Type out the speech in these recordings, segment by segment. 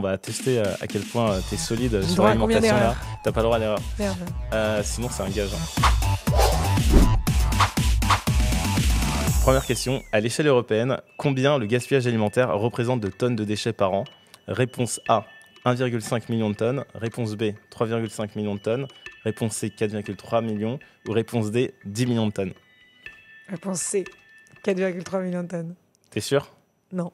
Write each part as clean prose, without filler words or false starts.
On va tester à quel point t'es solide J'ai sur droit à combien l'alimentation là. d'erreurs? T'as pas le droit à l'erreur. Merde. Sinon, c'est un gage. Première question. À l'échelle européenne, combien le gaspillage alimentaire représente de tonnes de déchets par an? Réponse A, 1,5 million de tonnes. Réponse B, 3,5 millions de tonnes. Réponse C, 4,3 millions. Ou réponse D, 10 millions de tonnes. Réponse C, 4,3 millions de tonnes. T'es sûr? Non.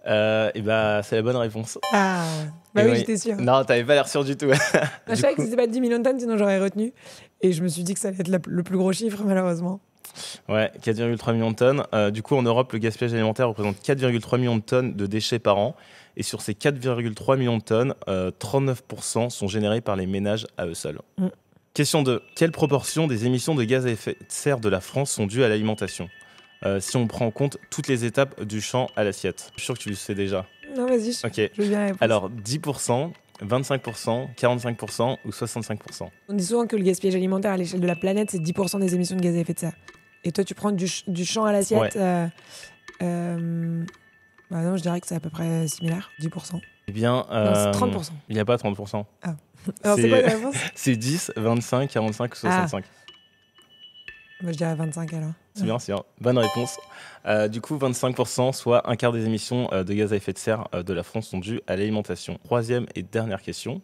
Et bah, c'est la bonne réponse. Ah, bah Et oui, j'étais sûre. Non, t'avais pas l'air sûr du tout. Je savais que c'était pas 10 millions de tonnes, sinon j'aurais retenu. Et je me suis dit que ça allait être le plus gros chiffre, malheureusement. Ouais, 4,3 millions de tonnes. Du coup, en Europe, le gaspillage alimentaire représente 4,3 millions de tonnes de déchets par an. Et sur ces 4,3 millions de tonnes, 39% sont générés par les ménages à eux seuls. Question 2. Quelle proportion des émissions de gaz à effet de serre de la France sont dues à l'alimentation si on prend en compte toutes les étapes du champ à l'assiette? Je suis sûr que tu le sais déjà. Non, vas-y, Ok. je veux bien la réponse. Alors, 10%, 25%, 45% ou 65%? On dit souvent que le gaspillage alimentaire à l'échelle de la planète, c'est 10% des émissions de gaz à effet de serre. Et toi, tu prends du champ à l'assiette. Ouais. Bah non, je dirais que c'est à peu près similaire, 10%. Eh bien, Non, c'est 30%. il n'y a pas 30%. Ah. Alors, c'est quoi la réponse? C'est 10, 25, 45 ou 65. Bah, je dirais 25 alors. C'est bien, c'est bien. Bonne réponse. Du coup, 25%, soit un quart des émissions de gaz à effet de serre de la France sont dues à l'alimentation. Troisième et dernière question.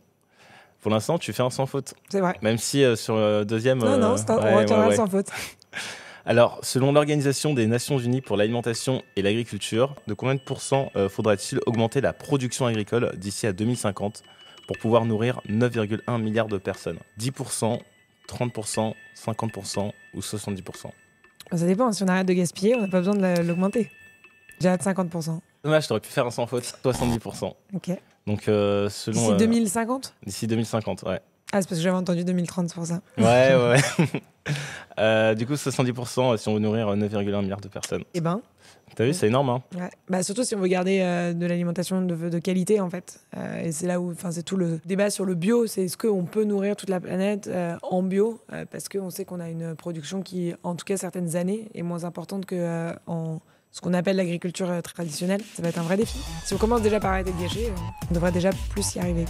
Pour l'instant, tu fais un sans faute. C'est vrai. Même si sur le deuxième... Non, on retiendra le sans faute. Alors, selon l'Organisation des Nations Unies pour l'alimentation et l'agriculture, de combien de pourcents faudra-t-il augmenter la production agricole d'ici à 2050 pour pouvoir nourrir 9,1 milliards de personnes? 10%, 30%, 50% ou 70%? Ça dépend, si on arrête de gaspiller, on n'a pas besoin de l'augmenter. J'ai hâte 50%. Dommage, t'aurais pu faire un sans faute, 70%. Ok. Donc, selon... D'ici 2050? D'ici 2050, ouais. Ah, c'est parce que j'avais entendu 2030, c'est pour ça. Ouais. Du coup, 70% si on veut nourrir 9,1 milliards de personnes. Eh ben. T'as vu, c'est énorme, hein? Ouais. Bah, surtout si on veut garder de l'alimentation de qualité, en fait. Et c'est là où c'est tout le débat sur le bio. C'est est-ce qu'on peut nourrir toute la planète en bio parce qu'on sait qu'on a une production qui, en tout cas certaines années, est moins importante que en ce qu'on appelle l'agriculture traditionnelle. Ça va être un vrai défi. Si on commence déjà par arrêter de gâcher, on devrait déjà plus y arriver.